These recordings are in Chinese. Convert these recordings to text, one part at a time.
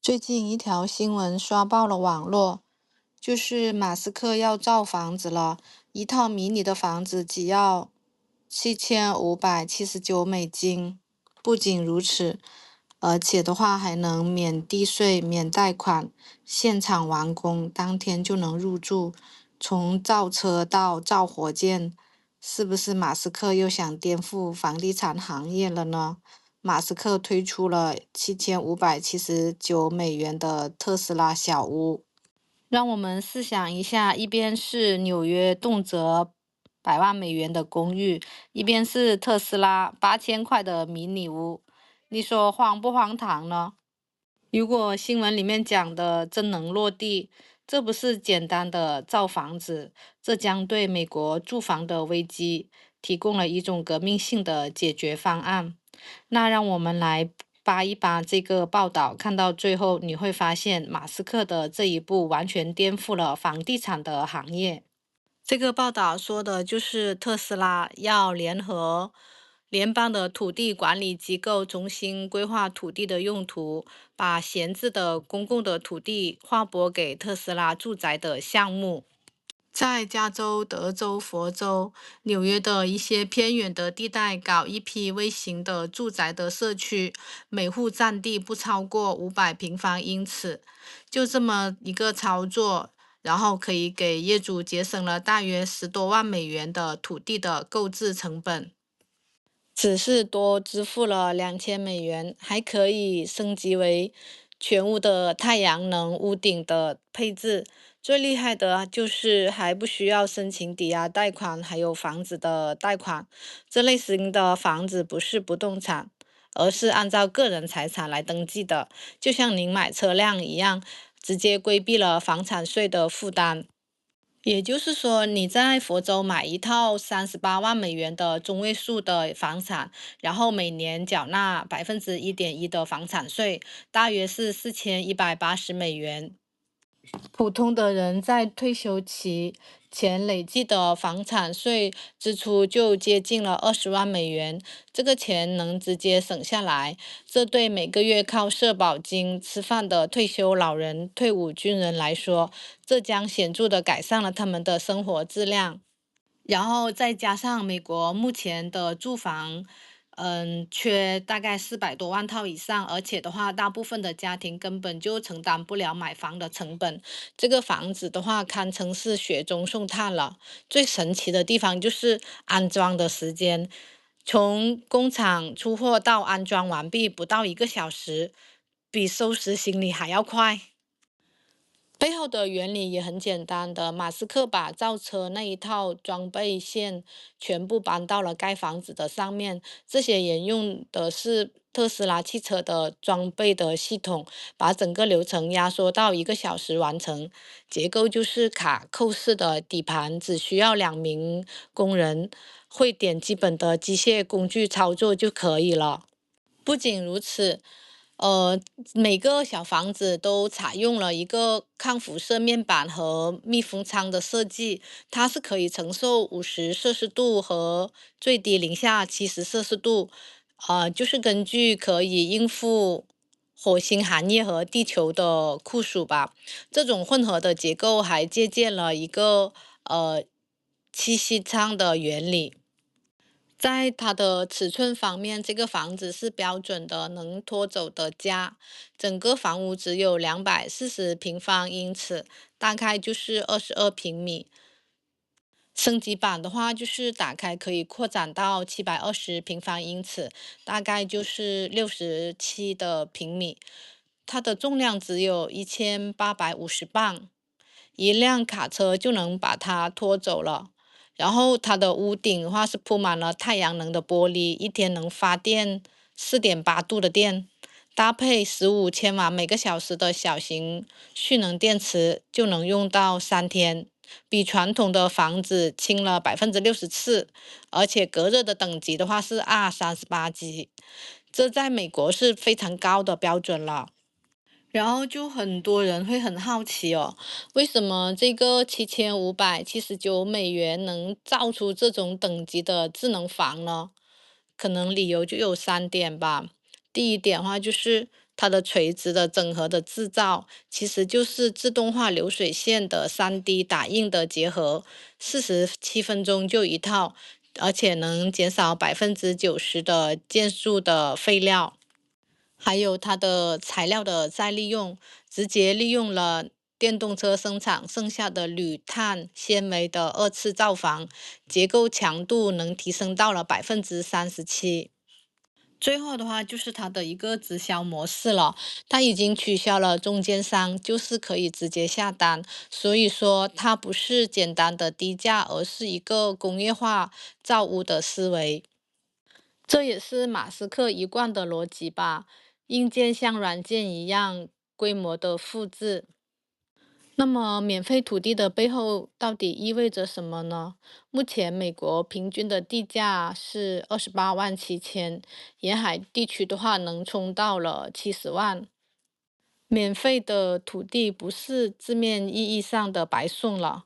最近一条新闻刷爆了网络，就是马斯克要造房子了，一套迷你的房子只要7579美金。不仅如此，而且的话还能免地税、免贷款，现场完工，当天就能入住。从造车到造火箭，是不是马斯克又想颠覆房地产行业了呢？马斯克推出了7579美元的特斯拉小屋，让我们试想一下，一边是纽约动辄100万美元的公寓，一边是特斯拉8000块的迷你屋，你说荒不荒唐呢？如果新闻里面讲的真能落地，这不是简单的造房子，这将对美国住房的危机提供了一种革命性的解决方案。那让我们来扒一扒这个报道，看到最后你会发现，马斯克的这一步完全颠覆了房地产的行业。这个报道说的就是特斯拉要联合联邦的土地管理机构重新规划土地的用途，把闲置的公共的土地划拨给特斯拉住宅的项目。在加州、德州、佛州、纽约的一些偏远的地带搞一批微型的住宅的社区，每户占地不超过500平方英尺。就这么一个操作，然后可以给业主节省了大约10多万美元的土地的购置成本。只是多支付了2000美元，还可以升级为全屋的太阳能屋顶的配置。最厉害的就是还不需要申请抵押贷款，还有房子的贷款。这类型的房子不是不动产，而是按照个人财产来登记的，就像您买车辆一样，直接规避了房产税的负担。也就是说，你在佛州买一套38万美元的中位数的房产，然后每年缴纳1.1%的房产税，大约是4180美元。普通的人在退休期前累计的房产税支出就接近了20万美元，这个钱能直接省下来，这对每个月靠社保金吃饭的退休老人、退伍军人来说，这将显著地改善了他们的生活质量。然后再加上美国目前的住房，缺大概400多万套以上，而且的话，大部分的家庭根本就承担不了买房的成本。这个房子的话，堪称是雪中送炭了。最神奇的地方就是安装的时间，从工厂出货到安装完毕不到1个小时，比收拾行李还要快。背后的原理也很简单的，马斯克把造车那一套装备线全部搬到了盖房子的上面，这些沿用的是特斯拉汽车的装备的系统，把整个流程压缩到1个小时完成。结构就是卡扣式的底盘，只需要2名工人会点基本的机械工具操作就可以了。不仅如此，呃，每个小房子都采用了一个抗辐射面板和密封舱的设计，它是可以承受50摄氏度和最低零下70摄氏度，就是根据可以应付火星寒夜和地球的酷暑吧。这种混合的结构还借鉴了一个气息舱的原理。在它的尺寸方面，这个房子是标准的能拖走的家，整个房屋只有240平方英尺，大概就是22平米。升级版的话，就是打开可以扩展到720平方英尺，大概就是67平米。它的重量只有1850磅，一辆卡车就能把它拖走了。然后它的屋顶的话是铺满了太阳能的玻璃，一天能发电4.8度的电，搭配15千瓦每个小时的小型蓄能电池，就能用到3天，比传统的房子轻了64%，而且隔热的等级的话是 R38级，这在美国是非常高的标准了。然后就很多人会很好奇哦，为什么这个7579美元能造出这种等级的智能房呢？可能理由就有3点吧。第一点的话就是它的垂直的整合的制造，其实就是自动化流水线的3D 打印的结合，47分钟就一套，而且能减少90%的件数的废料。还有它的材料的再利用，直接利用了电动车生产剩下的铝碳纤维的2次造房，结构强度能提升到了37%。最后的话就是它的一个直销模式了，它已经取消了中间商，就是可以直接下单，所以说它不是简单的低价，而是一个工业化造屋的思维。这也是马斯克一贯的逻辑吧，硬件像软件一样规模的复制。那么，免费土地的背后到底意味着什么呢？目前，美国平均的地价是28.7万，沿海地区的话能冲到了70万。免费的土地不是字面意义上的白送了。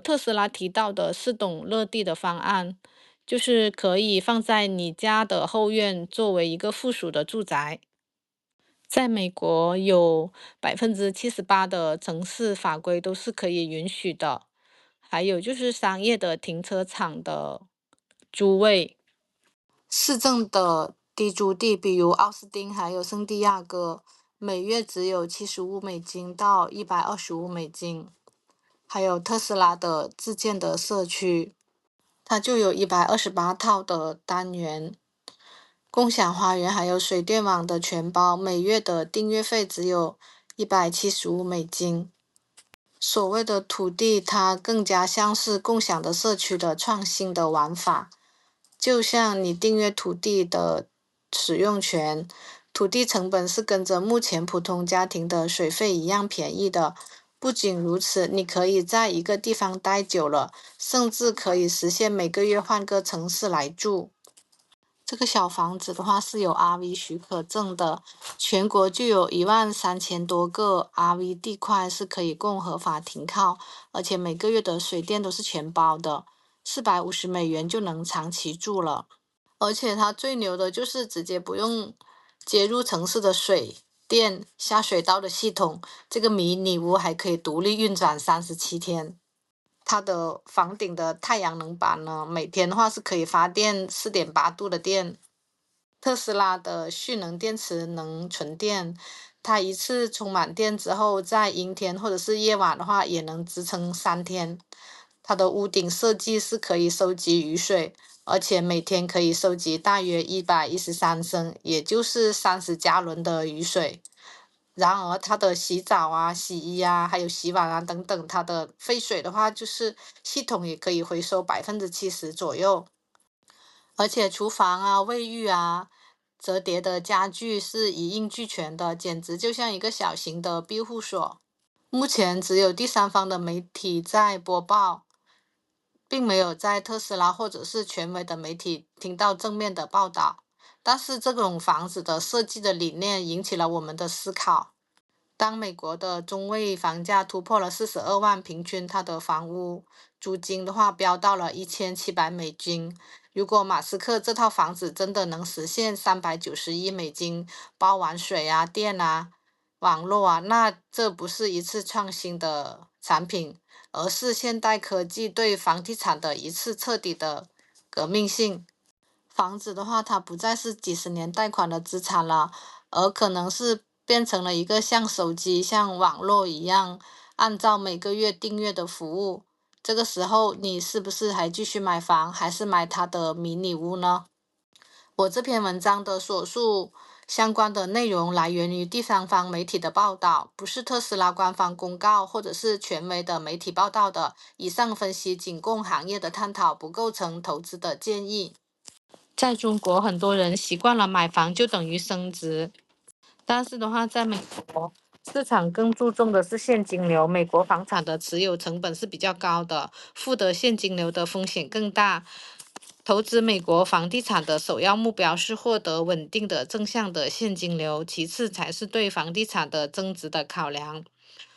特斯拉提到的四懂热地的方案，就是可以放在你家的后院作为一个附属的住宅。在美国有78%的城市法规都是可以允许的，还有就是商业的停车场的租位，市政的低租地，比如奥斯汀还有圣地亚哥，每月只有$75到$125。还有特斯拉的自建的社区，它就有128套的单元。共享花园还有水电网的全包，每月的订阅费只有$175。所谓的土地，它更加像是共享的社区的创新的玩法。就像你订阅土地的使用权，土地成本是跟着目前普通家庭的水费一样便宜的。不仅如此，你可以在一个地方待久了，甚至可以实现每个月换个城市来住。这个小房子的话是有 RV 许可证的，全国就有13000多个 RV 地块是可以供合法停靠，而且每个月的水电都是全包的，$450就能长期住了。而且它最牛的就是直接不用接入城市的水电下水道的系统，这个迷你屋还可以独立运转37天。它的房顶的太阳能板呢，每天的话是可以发电4.8度的电。特斯拉的蓄能电池能存电，它一次充满电之后，在阴天或者是夜晚的话，也能支撑3天。它的屋顶设计是可以收集雨水，而且每天可以收集大约113升，也就是30加仑的雨水。然而，它的洗澡啊、洗衣啊，还有洗碗啊等等，它的废水的话，就是系统也可以回收70%左右。而且厨房啊、卫浴啊、折叠的家具是一应俱全的，简直就像一个小型的庇护所。目前只有第三方的媒体在播报，并没有在特斯拉或者是权威的媒体听到正面的报道。但是这种房子的设计的理念引起了我们的思考。当美国的中位房价突破了42万，平均它的房屋租金的话飙到了$1700。如果马斯克这套房子真的能实现$390亿包完水啊、电啊、网络啊，那这不是一次创新的产品，而是现代科技对房地产的一次彻底的革命性。房子的话，它不再是几十年贷款的资产了，而可能是变成了一个像手机、像网络一样，按照每个月订阅的服务。这个时候，你是不是还继续买房，还是买它的迷你屋呢？我这篇文章的所述相关的内容来源于第三方媒体的报道，不是特斯拉官方公告或者是权威的媒体报道的。以上分析仅供行业的探讨，不构成投资的建议。在中国，很多人习惯了买房就等于升值，但是的话，在美国市场更注重的是现金流。美国房产的持有成本是比较高的，负得现金流的风险更大。投资美国房地产的首要目标是获得稳定的正向的现金流，其次才是对房地产的增值的考量。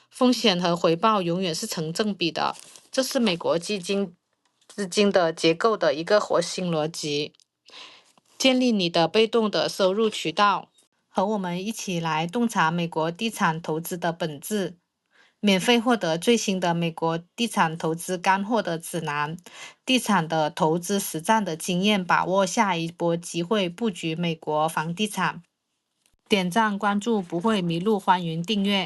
风险和回报永远是成正比的，这是美国资金的结构的一个核心逻辑。建立你的被动的收入渠道。和我们一起来洞察美国地产投资的本质。免费获得最新的美国地产投资干货的指南，地产的投资实战的经验，把握下一波机会，布局美国房地产。点赞关注不会迷路，欢迎订阅。